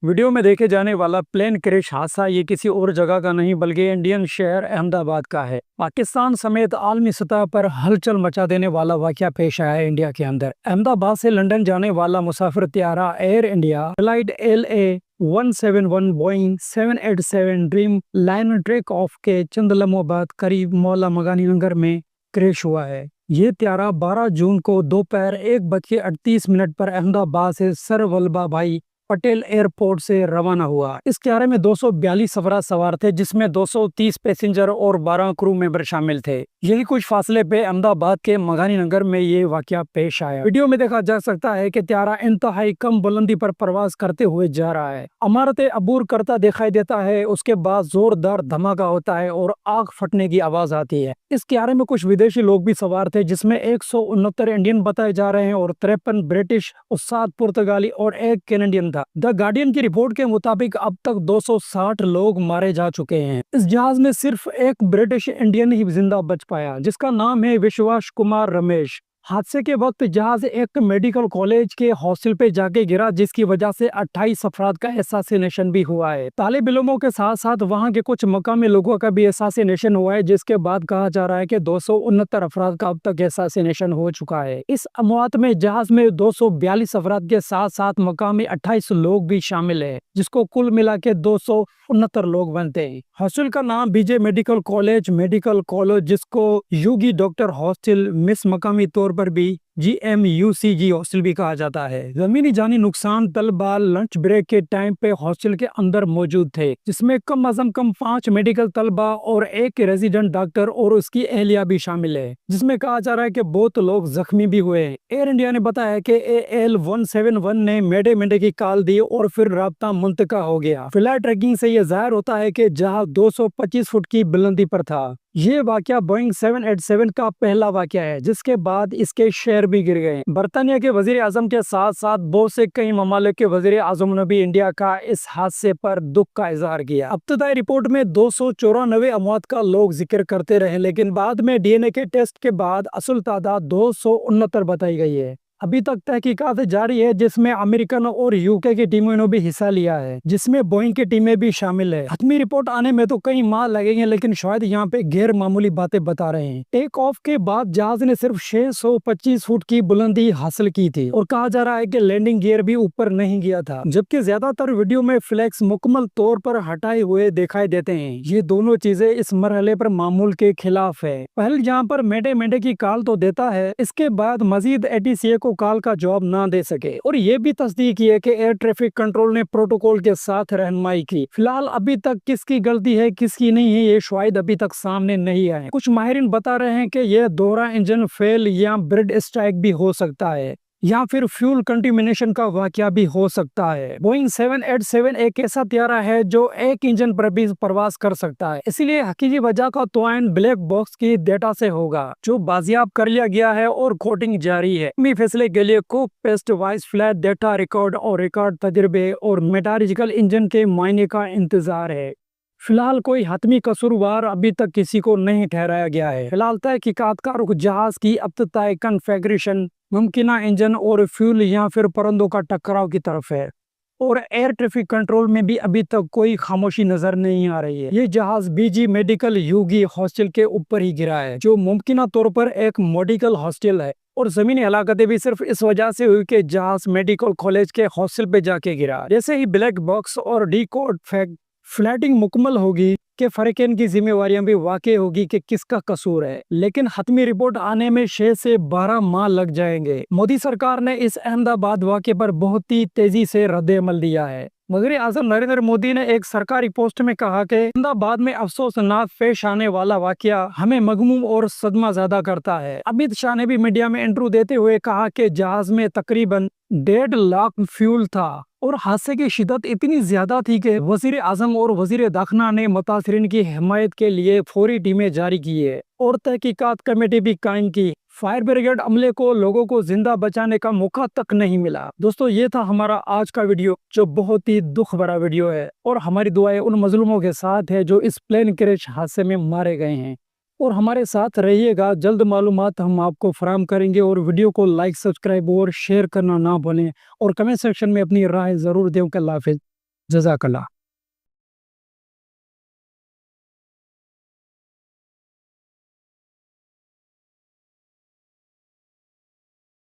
Video में देखे जाने वाला प्लेन क्रैश हादसा ये किसी और जगह का नहीं बल्कि इंडियन शहर अहमदाबाद का है। पाकिस्तान समेत आलमी सतह पर हलचल मचा देने वाला वाकया पेश आया है इंडिया के अंदर। अहमदाबाद से लंदन जाने वाला मुसाफिर त्यारा Air India flight LA-171 Boeing 787 Dreamliner take off के चंद लम्हों बाद करीब मौला मगानी नगर में क्रैश हुआ है। ये त्यारा 12 जून को दोपहर 1:38 पर अहमदाबाद से सर वल्लभ भाई पटेल एयरपोर्ट से रवाना हुआ। इस त्यारे में 242 अफराद सवार थे, जिसमें 230 पैसेंजर और 12 क्रू मेंबर शामिल थे। यही कुछ फासले पे अहमदाबाद के मगानी नगर में ये वाकया पेश आया। वीडियो में देखा जा सकता है कि त्यारा इंतहाई कम बुलंदी पर प्रवास करते हुए जा रहा है। इमारतें अबूर करता दिखाई देता है, उसके बाद जोरदार धमाका होता है और आग फटने की आवाज आती है। इस त्यारे में कुछ विदेशी लोग भी सवार थे, जिसमें 169 इंडियन बताए जा रहे हैं और 53 ब्रिटिश और 7 पुर्तगाली और 1 कैनेडियन था। द गार्डियन की रिपोर्ट के मुताबिक अब तक 260 लोग मारे जा चुके हैं। इस जहाज में सिर्फ एक ब्रिटिश इंडियन ही जिंदा बच पाया, जिसका नाम है विश्वास कुमार रमेश। हादसे के वक्त जहाज एक मेडिकल कॉलेज के हॉस्टल पे जाके गिरा, जिसकी वजह से 28 अफराद का एसासिनेशन भी हुआ है। तालिब इल्मों के साथ साथ वहां के कुछ मकामी लोगों का भी एसासिनेशन हुआ है, जिसके बाद कहा जा रहा है कि 269 अफराद का अब तक एसासिनेशन हो चुका है। इस अमवात में जहाज में 242 अफराद के साथ साथ मकामी 28 लोग भी शामिल है, जिसको कुल मिला के 269 लोग बनते हैं। हॉस्टल का नाम बीजे मेडिकल कॉलेज, जिसको युगी डॉक्टर हॉस्टल मिस मकामी तौर पर भी GMUCG हॉस्टल भी कहा जाता है। जमीनी जानी नुकसान तलबा लंच ब्रेक के टाइम पे हॉस्टल के अंदर मौजूद थे, जिसमें कम अज़ कम 5 मेडिकल तलबा और 1 रेजिडेंट डॉक्टर और उसकी एहलिया भी शामिल है, जिसमें कहा जा रहा है कि बहुत लोग जख्मी भी हुए हैं। एयर इंडिया ने बताया कि AL-171 ने मेडे की कॉल दी और फिर राब्ता मुंतका हो गया। फ्लाइट ट्रैकिंग से यह जाहिर होता है कि जहाज 225 फुट की बुलंदी पर था। ये वाकया बोइंग 787 का पहला वाकया है, जिसके बाद इसके शेयर भी गिर गए। बरतानिया के वजीर आजम के साथ साथ बहुत से कई ममालिक के वजीर आजम ने भी इंडिया का इस हादसे पर दुख का इजहार किया। इब्तदाई रिपोर्ट में 294 अमवात का लोग जिक्र करते रहे, लेकिन बाद में DNA के टेस्ट के बाद असल तादाद 269 बताई गई है। अभी तक तहकीकात जारी है, जिसमें अमेरिकन और UK की टीमों ने भी हिस्सा लिया है, जिसमें बोइंग की टीमें भी शामिल है। हतमी रिपोर्ट आने में तो कई माह लगेंगे, लेकिन शायद यहाँ पे गैर मामूली बातें बता रहे हैं। टेक ऑफ के बाद जहाज ने सिर्फ 625 फुट की बुलंदी हासिल की थी और कहा जा रहा है कि लैंडिंग गियर भी ऊपर नहीं गया था, जबकि ज्यादातर वीडियो में फ्लैग्स मुकम्मल तौर पर हटाए हुए दिखाई देते हैं। ये दोनों चीजें इस मरहले पर मामूल के खिलाफ है। पहले जहाँ पर मेडे की कॉल तो देता है, इसके बाद मजीद ATCA को कॉल का जवाब ना दे सके, और ये भी तस्दीक की है कि एयर ट्रैफिक कंट्रोल ने प्रोटोकॉल के साथ रहनुमाई की। फिलहाल अभी तक किसकी गलती है किसकी नहीं है, ये शायद अभी तक सामने नहीं आए। कुछ माहिरीन बता रहे हैं कि यह दोहरा इंजन फेल या ब्रिड स्ट्राइक भी हो सकता है, या फिर फ्यूल कंटेमिनेशन का वाकया भी हो सकता है। बोइंग 787 एक ऐसा त्यारा है जो एक इंजन पर भी प्रवास कर सकता है, इसलिए हकीकी वजह का तौयन ब्लैक बॉक्स की डेटा से होगा, जो बाजियाब कर लिया गया है और कोटिंग जारी है। फैसले के लिए को पेस्ट वाइज फ्लैट डेटा रिकॉर्ड तजर्बे और मेटालॉजिकल इंजन के मायने का इंतजार है। फिलहाल कोई हतमी कसूरवार अभी तक किसी को नहीं ठहराया गया है। फिलहाल तहकीकातकार जहाज की इब्तिदाई कन्फिगरेशन, मुमकिना इंजन और फ्यूल या फिर परंदों का टकराव की तरफ है, और एयर ट्रैफिक कंट्रोल में भी अभी तक कोई खामोशी नजर नहीं आ रही है। ये जहाज BG मेडिकल युगी हॉस्टल के ऊपर ही गिरा है, जो मुमकिना तौर पर एक मेडिकल हॉस्टल है, और जमीनी हलाकतें भी सिर्फ इस वजह से हुई कि जहाज मेडिकल कॉलेज के हॉस्टल पे जाके गिरा। जैसे ही ब्लैक बॉक्स और डीकोड फैक्ट फ्लैटिंग मुकम्मल होगी कि फरीकैन की जिम्मेवारियां भी वाकई होगी कि किसका कसूर है, लेकिन हतमी रिपोर्ट आने में 6 से 12 माह लग जाएंगे। मोदी सरकार ने इस अहमदाबाद वाकये पर बहुत ही तेजी से रद्द-ए-अमल दिया है। वज़ीर आज़म नरेंद्र मोदी ने एक सरकारी पोस्ट में कहा कि अहमदाबाद में अफसोसनाक पेश आने वाला वाकया हमें मगमूम और सदमा ज़्यादा करता है। अमित शाह ने भी मीडिया में इंटरव्यू देते हुए कहा कि जहाज में तकरीबन 1.5 लाख फ्यूल था और हादसे की शिद्दत इतनी ज्यादा थी कि वजीर आजम और वजीर दाखिला ने मुतासरीन की हिमायत के लिए फौरी टीमें जारी की है और तहकीकात कमेटी भी कायम की। फायर ब्रिगेड अमले को लोगों को जिंदा बचाने का मौका तक नहीं मिला। दोस्तों, ये था हमारा आज का वीडियो, जो बहुत ही दुख भरा वीडियो है, और हमारी दुआएं उन मजलूमों के साथ है जो इस प्लेन क्रैश हादसे में मारे गए हैं। और हमारे साथ रहिएगा, जल्द मालूमात हम आपको फराहम करेंगे। और वीडियो को लाइक, सब्सक्राइब और शेयर करना ना भूलें, और कमेंट सेक्शन में अपनी राय जरूर दें। अल्लाह हाफिज़। जज़ाकल्लाह।